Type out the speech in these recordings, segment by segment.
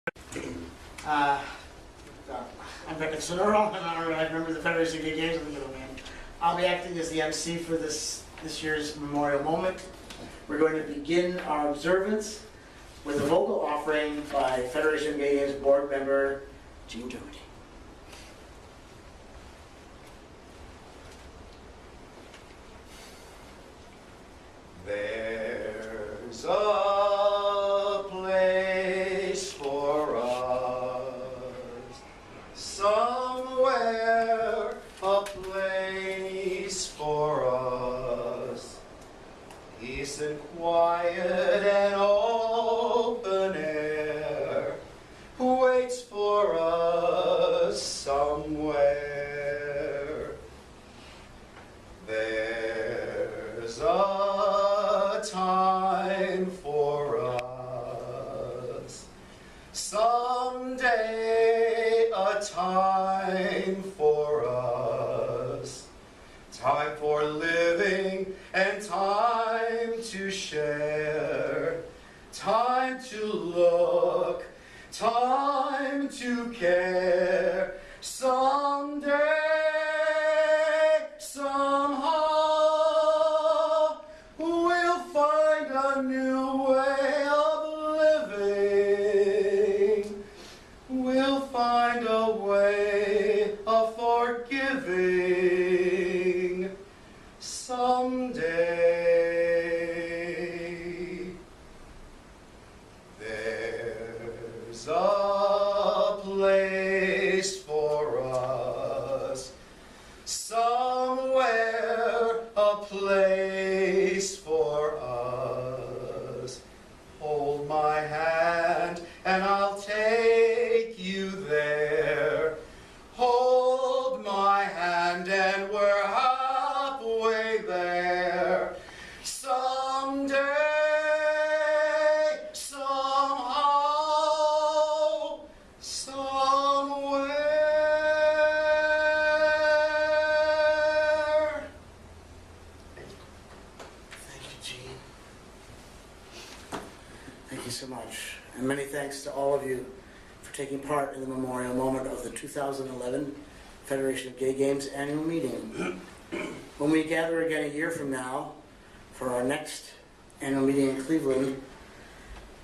I'm Earle, and I'm a member of the Federation of Gay Games. I'll be acting as the MC for this year's Memorial Moment. We're going to begin our observance with a vocal offering by Federation of Gay Games board member Dermody. There's a place for us, somewhere a place for us, peace and quiet and open air waits for us somewhere. There's a time for us, someday a time for us, time for living and time to share, time to look, time to care, someday, somehow, we'll find a new way of living. We'll find a way of forgiving someday. There's a place for us, somewhere a place for us. Hold my hand and I'll take you there. Hold my hand and we're halfway there. Someday, somehow, somewhere. Thank you, Gene. Thank you so much. And many thanks to all of you for taking part in the memorial moment of the 2011 Federation of Gay Games annual meeting. When we gather again a year from now for our next annual meeting in Cleveland,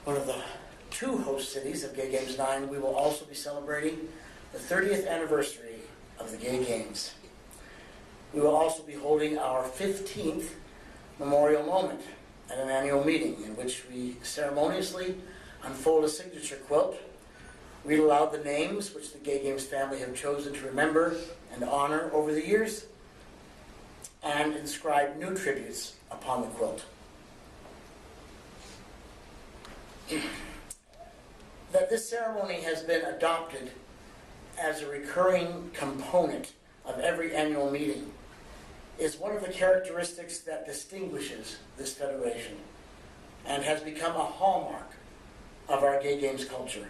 one of the two host cities of Gay Games 9, we will also be celebrating the 30th anniversary of the Gay Games. We will also be holding our 15th memorial moment at an annual meeting in which we ceremoniously unfold a signature quilt, read aloud the names which the Gay Games family have chosen to remember and honor over the years, and inscribe new tributes upon the quilt. That this ceremony has been adopted as a recurring component of every annual meeting is one of the characteristics that distinguishes this federation and has become a hallmark of our Gay Games culture.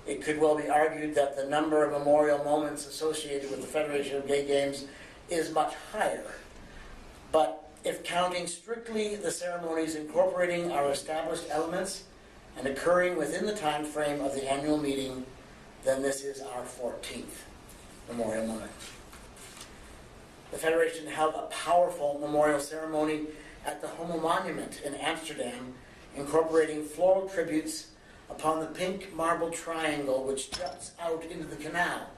It could well be argued that the number of memorial moments associated with the Federation of Gay Games is much higher, but if counting strictly the ceremonies incorporating our established elements and occurring within the time frame of the annual meeting, then this is our 14th memorial moment. The Federation held a powerful memorial ceremony at the Homo Monument in Amsterdam, incorporating floral tributes upon the pink marble triangle which juts out into the canal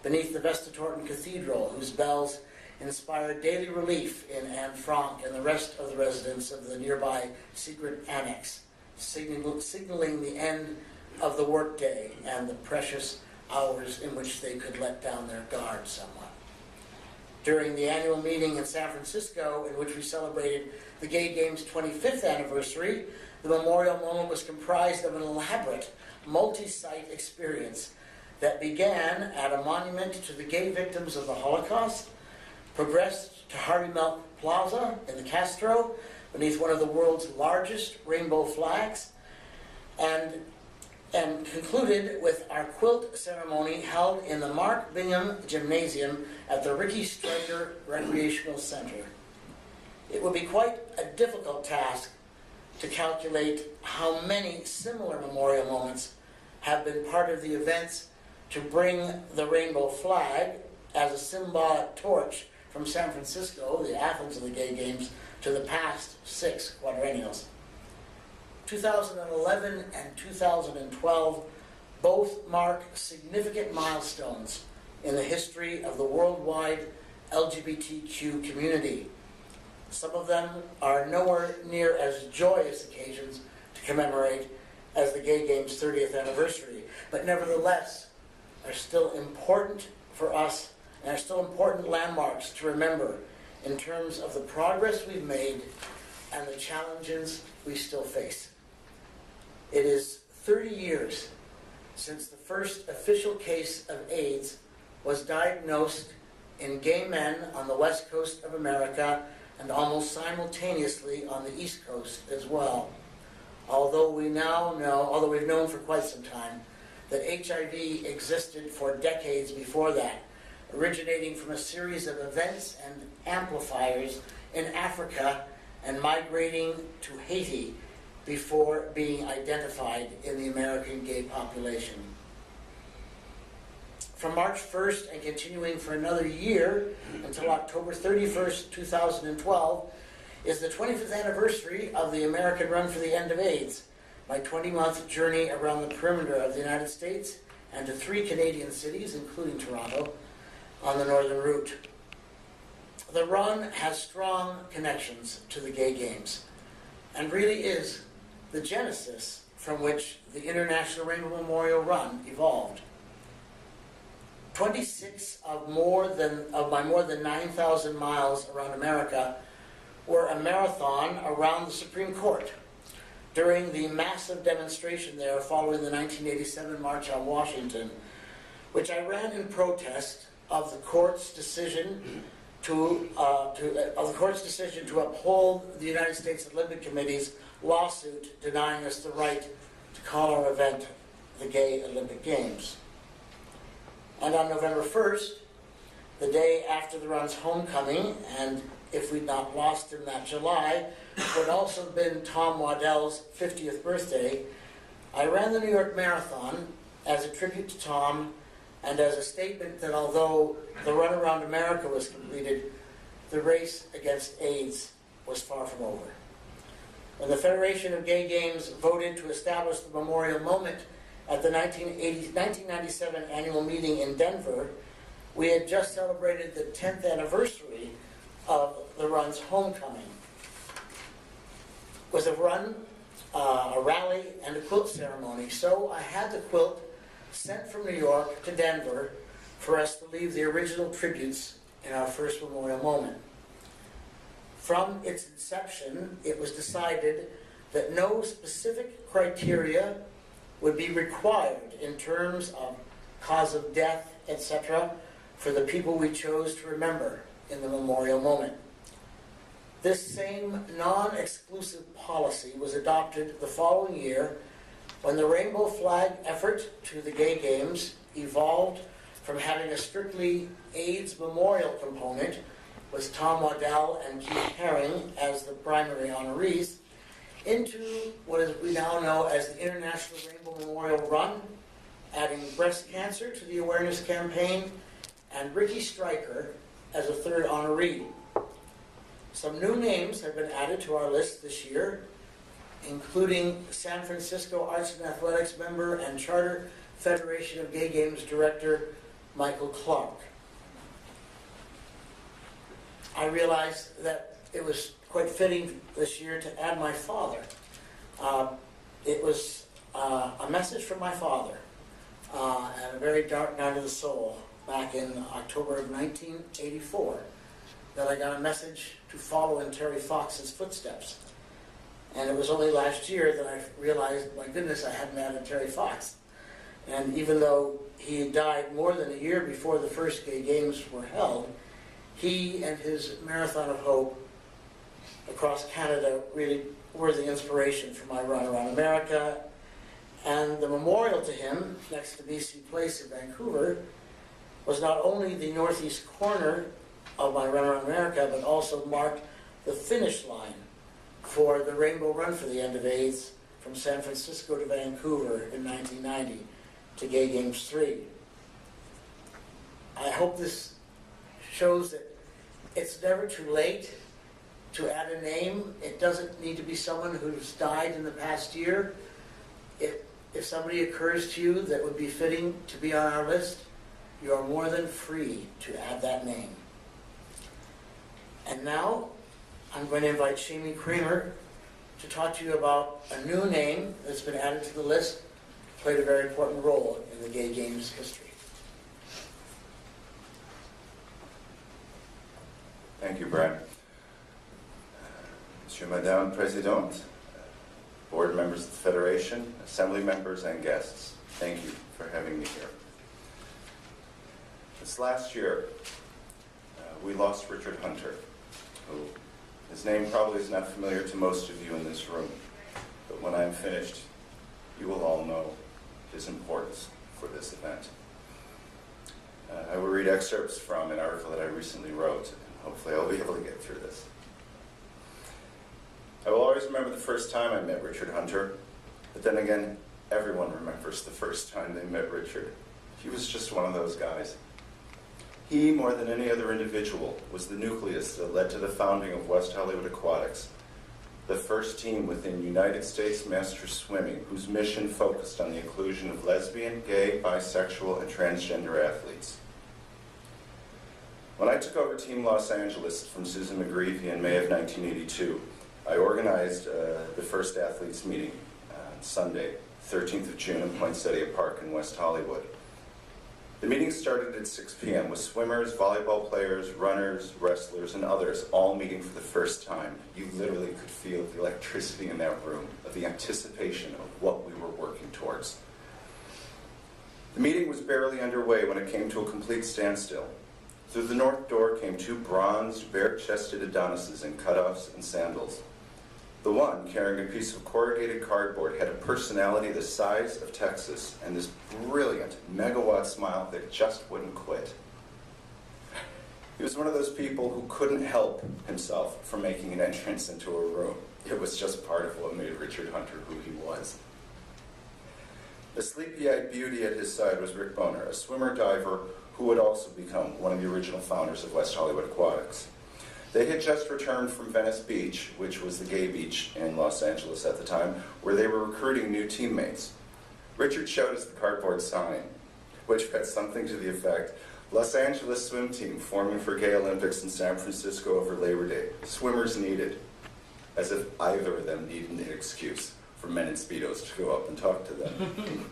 beneath the Westertorten Cathedral, whose bells inspired daily relief in Anne Frank and the rest of the residents of the nearby secret annex, signaling the end of the workday and the precious hours in which they could let down their guard somewhat. During the annual meeting in San Francisco, in which we celebrated the Gay Games' 25th anniversary, the memorial moment was comprised of an elaborate, multi-site experience that began at a monument to the gay victims of the Holocaust, progressed to Harvey Milk Plaza in the Castro, beneath one of the world's largest rainbow flags, and concluded with our quilt ceremony held in the Mark Bingham Gymnasium at the Ricky Stryker Recreational Center. It would be quite a difficult task to calculate how many similar memorial moments have been part of the events to bring the rainbow flag as a symbolic torch from San Francisco, the Athens of the Gay Games, to the past 6 quadrennials. 2011 and 2012 both mark significant milestones in the history of the worldwide LGBTQ community. Some of them are nowhere near as joyous occasions to commemorate as the Gay Games' 30th anniversary, but nevertheless are still important for us and are still important landmarks to remember in terms of the progress we've made and the challenges we still face. It is 30 years since the first official case of AIDS was diagnosed in gay men on the west coast of America and almost simultaneously on the east coast as well. Although we've known for quite some time that HIV existed for decades before that, originating from a series of events and amplifiers in Africa and migrating to Haiti before being identified in the American gay population. From March 1st and continuing for another year until October 31st, 2012, is the 25th anniversary of the American Run for the End of AIDS, my 20-month journey around the perimeter of the United States and to 3 Canadian cities, including Toronto, on the northern route. The run has strong connections to the Gay Games and really is the genesis from which the International Rainbow Memorial Run evolved. 26 of my more than 9,000 miles around America were a marathon around the Supreme Court during the massive demonstration there following the 1987 March on Washington, which I ran in protest of the court's decision to uphold the United States Olympic Committee's lawsuit denying us the right to call our event the Gay Olympic Games. And on November 1st, the day after the run's homecoming, and if we'd not lost him that July, would also have been Tom Waddell's 50th birthday, I ran the New York Marathon as a tribute to Tom and as a statement that although the run around America was completed, the race against AIDS was far from over. When the Federation of Gay Games voted to establish the Memorial Moment at the 1997 annual meeting in Denver, we had just celebrated the 10th anniversary of the run's homecoming. It was a run, a rally, and a quilt ceremony, so I had the quilt sent from New York to Denver for us to leave the original tributes in our first Memorial Moment. From its inception, it was decided that no specific criteria would be required in terms of cause of death, etc., for the people we chose to remember in the Memorial Moment. This same non-exclusive policy was adopted the following year when the rainbow flag effort to the Gay Games evolved from having a strictly AIDS memorial component with Tom Waddell and Keith Haring as the primary honorees into what we now know as the International Rainbow Memorial Run, adding breast cancer to the awareness campaign and Ricky Stryker as a third honoree. Some new names have been added to our list this year, including San Francisco Arts and Athletics member and Charter Federation of Gay Games director Michael Clark. I realized that it was quite fitting this year to add my father. It was a message from my father, and a very dark night of the soul back in October of 1984, that I got a message to follow in Terry Fox's footsteps. And it was only last year that I realized, my goodness, I hadn't added Terry Fox. And even though he died more than a year before the first Gay Games were held, he and his Marathon of Hope across Canada really were the inspiration for my run around America. And the memorial to him, next to BC Place in Vancouver, was not only the northeast corner of my run around America, but also marked the finish line for the Rainbow Run for the End of AIDS from from San Francisco to Vancouver in 1990 to Gay Games 3. I hope this shows that it's never too late to add a name. It doesn't need to be someone who's died in the past year. If somebody occurs to you that would be fitting to be on our list, you are more than free to add that name. And now, I'm going to invite Shamey Cramer to talk to you about a new name that's been added to the list, played a very important role in the Gay Games history. Thank you, Brent. Monsieur, Madame Présidente, board members of the Federation, assembly members, and guests, thank you for having me here. This last year, we lost Richard Hunter, who his name probably is not familiar to most of you in this room, but when I'm finished, you will all know his importance for this event. I will read excerpts from an article that I recently wrote, and hopefully I'll be able to get through this. I will always remember the first time I met Richard Hunter, but then again, everyone remembers the first time they met Richard. He was just one of those guys. He, more than any other individual, was the nucleus that led to the founding of West Hollywood Aquatics, the first team within United States Masters Swimming, whose mission focused on the inclusion of lesbian, gay, bisexual, and transgender athletes. When I took over Team Los Angeles from Susan McGreevy in May of 1982, I organized the first athletes meeting on Sunday, 13th of June in Poinsettia Park in West Hollywood. The meeting started at 6 p.m. with swimmers, volleyball players, runners, wrestlers, and others all meeting for the first time. You literally could feel the electricity in that room, of the anticipation of what we were working towards. The meeting was barely underway when it came to a complete standstill. Through the north door came two bronzed, bare-chested Adonises in cutoffs and sandals. The one, carrying a piece of corrugated cardboard, had a personality the size of Texas and this brilliant, megawatt smile that just wouldn't quit. He was one of those people who couldn't help himself from making an entrance into a room. It was just part of what made Richard Hunter who he was. The sleepy-eyed beauty at his side was Rick Boner, a swimmer-diver who would also become one of the original founders of West Hollywood Aquatics. They had just returned from Venice Beach, which was the gay beach in Los Angeles at the time, where they were recruiting new teammates. Richard showed us the cardboard sign, which read something to the effect, Los Angeles swim team forming for Gay Olympics in San Francisco over Labor Day. Swimmers needed. As if either of them needed an excuse for men in Speedos to go up and talk to them.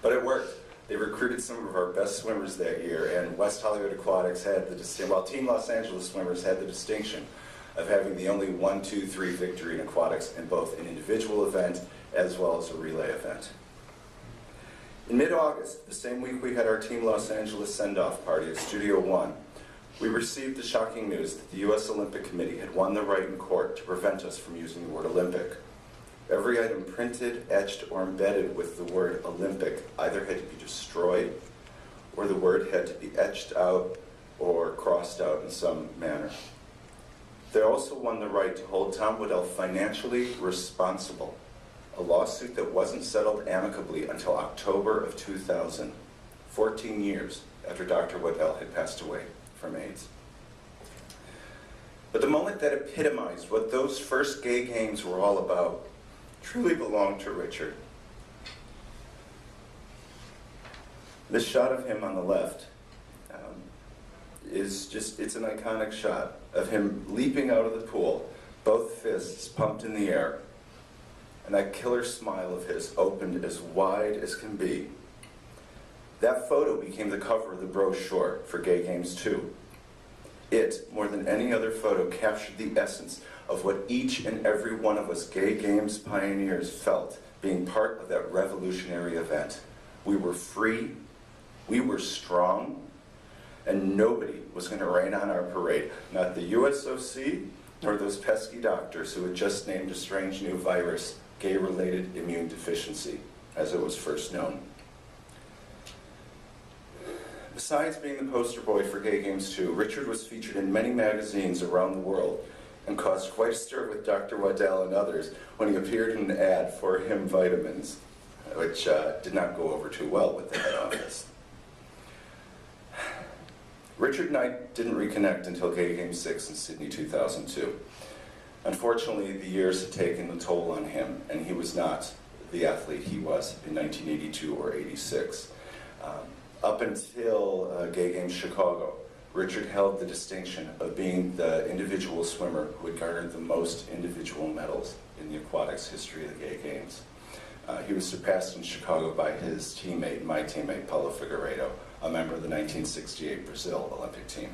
But it worked. They recruited some of our best swimmers that year, and West Hollywood Aquatics had the distinction, while Team Los Angeles swimmers had the distinction of having the only 1-2-3 victory in aquatics in both an individual event as well as a relay event. In mid-August, the same week we had our Team Los Angeles send-off party at Studio One, we received the shocking news that the U.S. Olympic Committee had won the right in court to prevent us from using the word Olympic. Every item printed, etched, or embedded with the word Olympic either had to be destroyed or the word had to be etched out or crossed out in some manner. They also won the right to hold Tom Waddell financially responsible, a lawsuit that wasn't settled amicably until October of 2000, 14 years after Dr. Waddell had passed away from AIDS. But the moment that epitomized what those first gay games were all about truly belonged to Richard. This shot of him on the left it's an iconic shot of him leaping out of the pool, both fists pumped in the air, and that killer smile of his opened as wide as can be. That photo became the cover of the brochure for Gay Games 2. It, more than any other photo, captured the essence of what each and every one of us Gay Games pioneers felt being part of that revolutionary event. We were free, we were strong, and nobody was going to rain on our parade. Not the USOC, nor those pesky doctors who had just named a strange new virus, gay-related immune deficiency, as it was first known. Besides being the poster boy for Gay Games 2, Richard was featured in many magazines around the world, and caused quite a stir with Dr. Waddell and others when he appeared in an ad for him vitamins, which did not go over too well with the head office. Richard and I didn't reconnect until Gay Game 6 in Sydney 2002. Unfortunately, the years had taken a toll on him, and he was not the athlete he was in 1982 or 86. Up until Gay Games Chicago, Richard held the distinction of being the individual swimmer who had garnered the most individual medals in the aquatics history of the Gay Games. He was surpassed in Chicago by his teammate, my teammate, Paulo Figueiredo, a member of the 1968 Brazil Olympic team.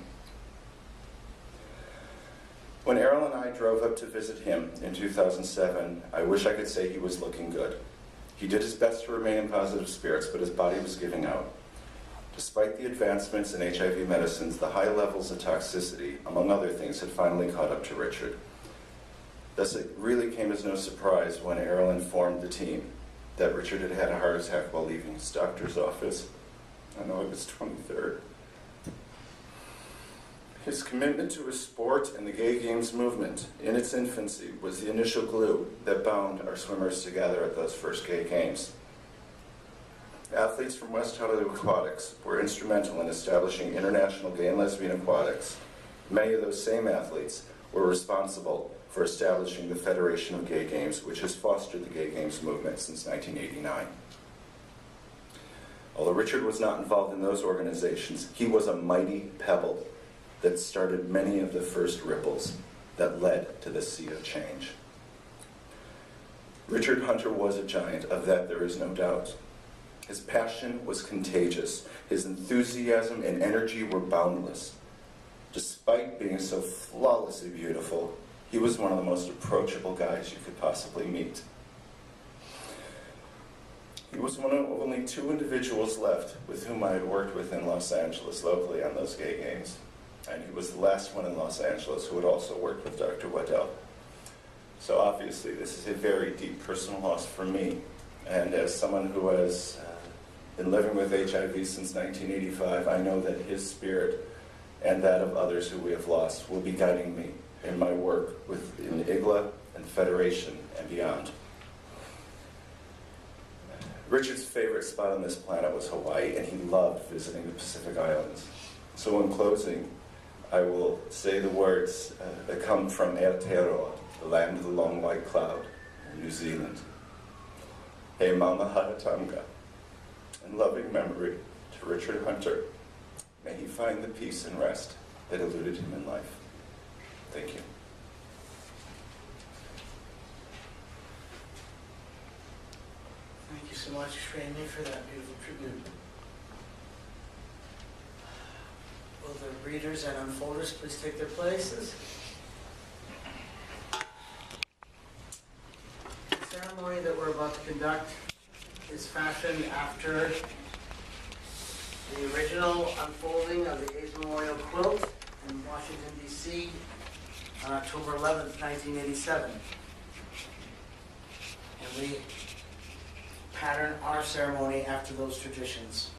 When Earle and I drove up to visit him in 2007, I wish I could say he was looking good. He did his best to remain in positive spirits, but his body was giving out. Despite the advancements in HIV medicines, the high levels of toxicity, among other things, had finally caught up to Richard. Thus, it really came as no surprise when Earle informed the team that Richard had had a heart attack while leaving his doctor's office on August 23rd. His commitment to his sport and the Gay Games movement in its infancy was the initial glue that bound our swimmers together at those first Gay Games. Athletes from West Hollywood Aquatics were instrumental in establishing international gay and lesbian aquatics. Many of those same athletes were responsible for establishing the Federation of Gay Games, which has fostered the Gay Games movement since 1989. Although Richard was not involved in those organizations, he was a mighty pebble that started many of the first ripples that led to the sea of change. Richard Hunter was a giant, of that there is no doubt. His passion was contagious. His enthusiasm and energy were boundless. Despite being so flawlessly beautiful, he was one of the most approachable guys you could possibly meet. He was one of only 2 individuals left with whom I had worked with in Los Angeles locally on those Gay Games. And he was the last one in Los Angeles who had also worked with Dr. Waddell. So obviously this is a very deep personal loss for me. And as someone who has been living with HIV since 1985, I know that his spirit and that of others who we have lost will be guiding me in my work in IGLA and Federation and beyond. Richard's favorite spot on this planet was Hawaii, and he loved visiting the Pacific Islands. So in closing, I will say the words that come from Aotearoa, the land of the long white cloud in New Zealand. He mama haratanga, in loving memory to Richard Hunter. May he find the peace and rest that eluded him in life. Thank you. Thank you so much, Shamey, for that beautiful tribute. Will the readers and unfolders please take their places? The ceremony that we're about to conduct is fashioned after the original unfolding of the AIDS Memorial quilt in Washington, D.C. on October 11th, 1987. And we pattern our ceremony after those traditions.